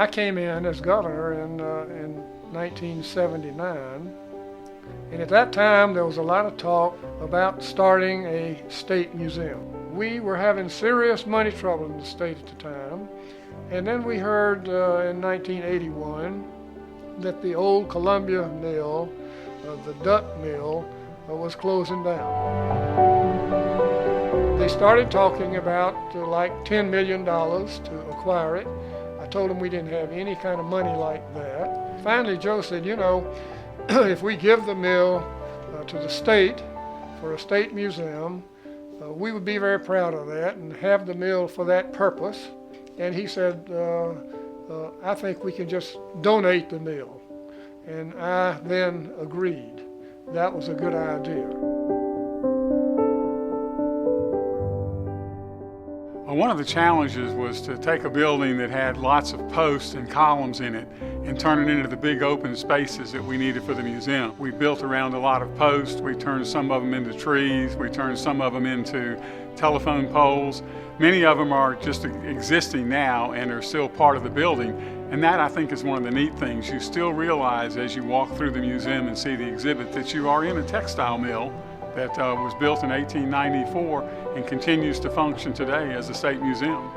I came in as governor in 1979, and at that time there was a lot of talk about starting a state museum. We were having serious money trouble in the state at the time, and then we heard in 1981 that the old Columbia Mill, the Duck Mill, was closing down. They started talking about like $10 million to acquire it. I told them we didn't have any kind of money like that. Finally, Joe said, you know, if we give the mill to the state for a state museum, we would be very proud of that and have the mill for that purpose. And he said, I think we can just donate the mill. And I then agreed. That was a good idea. One of the challenges was to take a building that had lots of posts and columns in it and turn it into the big open spaces that we needed for the museum. We built around a lot of posts. We turned some of them into trees. We turned some of them into telephone poles. Many of them are just existing now and are still part of the building. And that, I think, is one of the neat things. You still realize as you walk through the museum and see the exhibit that you are in a textile mill that was built in 1894 and continues to function today as a state museum.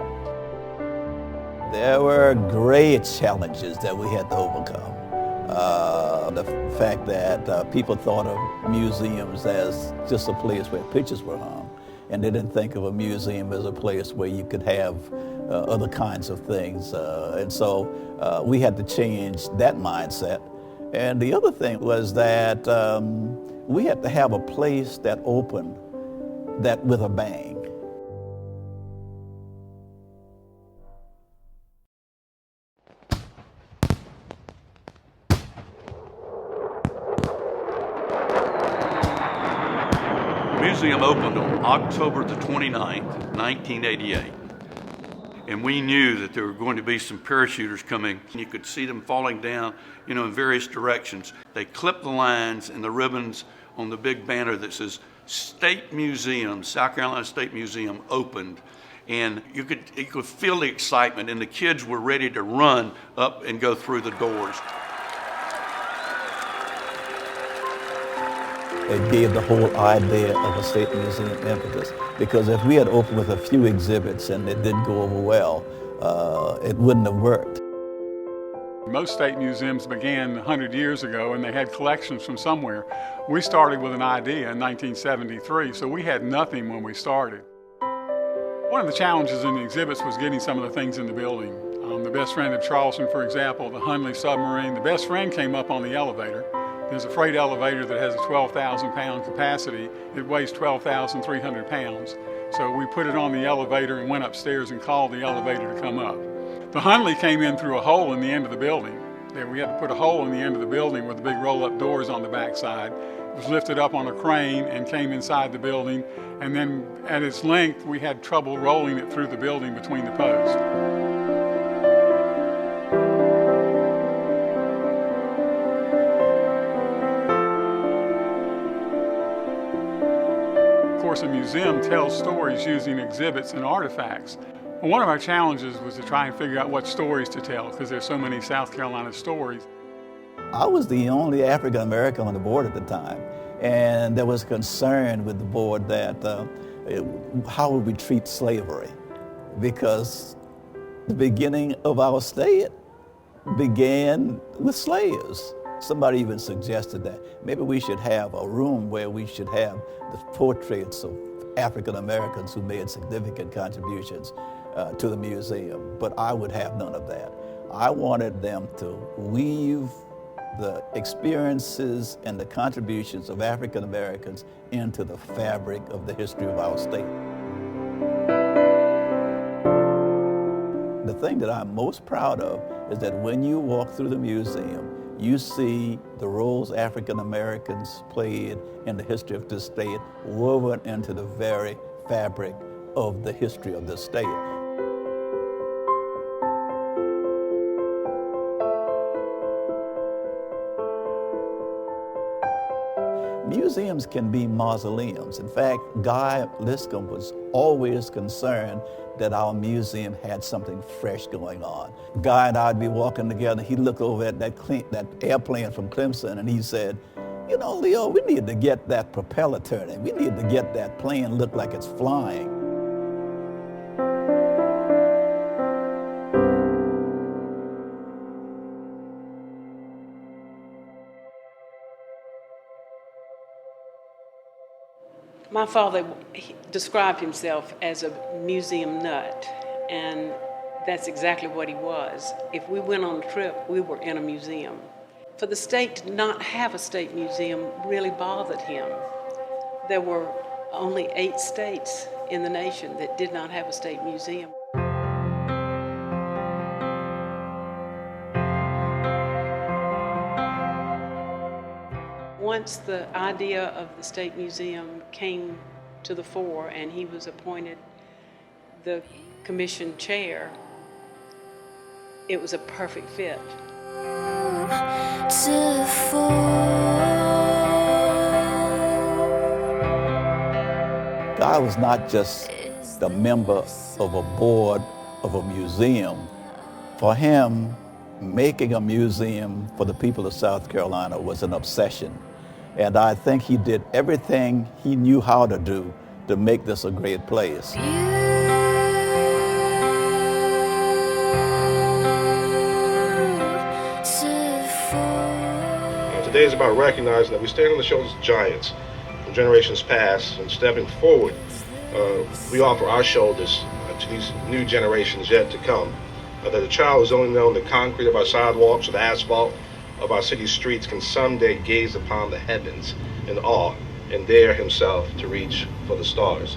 There were great challenges that we had to overcome. The fact that people thought of museums as just a place where pictures were hung, and they didn't think of a museum as a place where you could have other kinds of things. And so we had to change that mindset. And the other thing was that we had to have a place that opened that with a bang. The museum opened on October the 29th, 1988. And we knew that there were going to be some parachuters coming. You could see them falling down, in various directions. They clipped the lines and the ribbons on the big banner that says State Museum, South Carolina State Museum opened. And you could feel the excitement, and the kids were ready to run up and go through the doors. It gave the whole idea of a state museum impetus, because if we had opened with a few exhibits and it didn't go over well, it wouldn't have worked. Most state museums began 100 years ago and they had collections from somewhere. We started with an idea in 1973, so we had nothing when we started. One of the challenges in the exhibits was getting some of the things in the building. The best friend of Charleston, for example, the Hundley submarine, the best friend came up on the elevator. There's a freight elevator that has a 12,000 pound capacity. It weighs 12,300 pounds. So we put it on the elevator and went upstairs and called the elevator to come up. The Hundley came in through a hole in the end of the building. We had to put a hole in the end of the building with the big roll-up doors on the backside. It was lifted up on a crane and came inside the building. And then at its length, we had trouble rolling it through the building between the posts. Of course, a museum tells stories using exhibits and artifacts. Well, one of our challenges was to try and figure out what stories to tell, because there's so many South Carolina stories. I was the only African American on the board at the time, and there was concern with the board that how would we treat slavery? Because the beginning of our state began with slaves. Somebody even suggested that maybe we should have a room where we should have the portraits of African Americans who made significant contributions to the museum, but I would have none of that. I wanted them to weave the experiences and the contributions of African Americans into the fabric of the history of our state. The thing that I'm most proud of is that when you walk through the museum, you see the roles African Americans played in the history of this state woven into the very fabric of the history of this state. Museums can be mausoleums. In fact, Guy Liscombe was always concerned that our museum had something fresh going on. Guy and I would be walking together. He'd look over at that airplane from Clemson and he said, "You know, Leo, we need to get that propeller turning. We need to get that plane look like it's flying." My father described himself as a museum nut, and that's exactly what he was. If we went on a trip, we were in a museum. For the state to not have a state museum really bothered him. There were only 8 states in the nation that did not have a state museum. Once the idea of the State Museum came to the fore and he was appointed the commission chair, it was a perfect fit. Guy was not just the member of a board of a museum. For him, making a museum for the people of South Carolina was an obsession. And I think he did everything he knew how to do to make this a great place. Today is about recognizing that we stand on the shoulders of giants from generations past, and stepping forward, we offer our shoulders to these new generations yet to come. That a child who's only known the concrete of our sidewalks or the asphalt of our city streets can someday gaze upon the heavens in awe and dare himself to reach for the stars.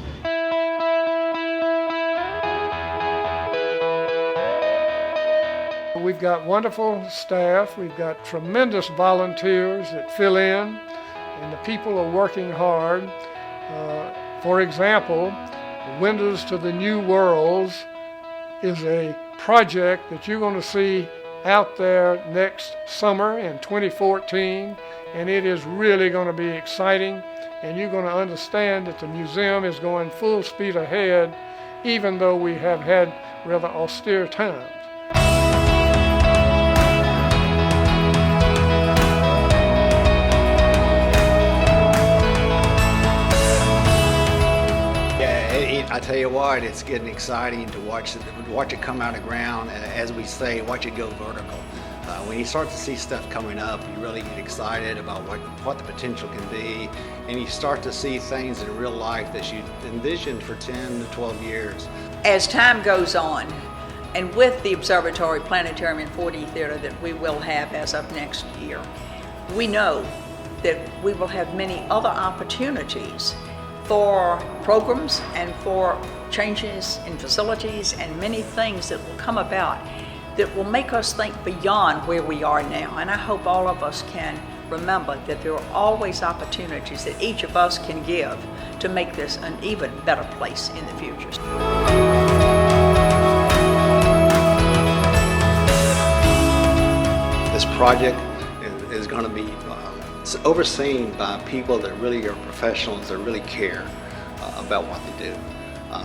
We've got wonderful staff, we've got tremendous volunteers that fill in, and the people are working hard. For example, Windows to the New Worlds is a project that you're going to see out there next summer in 2014, and it is really going to be exciting, and you're going to understand that the museum is going full speed ahead, even though we have had rather austere times. I tell you what, it's getting exciting to watch it come out of the ground, and as we say, watch it go vertical. When you start to see stuff coming up, you really get excited about what the potential can be, and you start to see things in real life that you envisioned for 10 to 12 years. As time goes on, and with the observatory, planetarium, and 4D theater that we will have as of next year, we know that we will have many other opportunities for programs and for changes in facilities and many things that will come about that will make us think beyond where we are now. And I hope all of us can remember that there are always opportunities that each of us can give to make this an even better place in the future. This project is going to be overseen by people that really are professionals, that really care about what they do.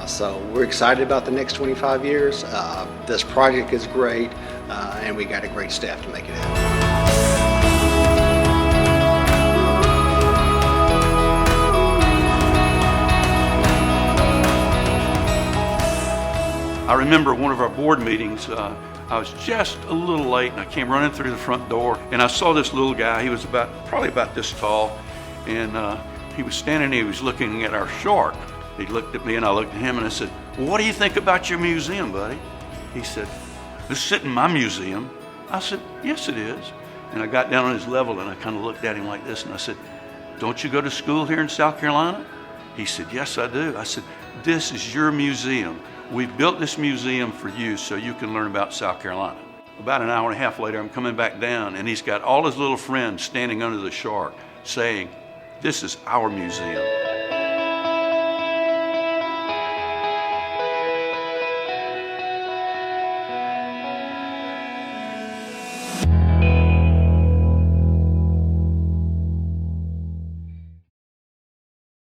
So we're excited about the next 25 years. This project is great, and we got a great staff to make it happen. I remember one of our board meetings, I was just a little late and I came running through the front door and I saw this little guy. He was probably about this tall, and he was standing there, he was looking at our shark. He looked at me and I looked at him and I said, "Well, what do you think about your museum, buddy?" He said, "This isn't my museum." I said, "Yes, it is." And I got down on his level and I kind of looked at him like this and I said, "Don't you go to school here in South Carolina?" He said, "Yes, I do." I said, "This is your museum. We built this museum for you so you can learn about South Carolina." About an hour and a half later, I'm coming back down and he's got all his little friends standing under the shark saying, "This is our museum."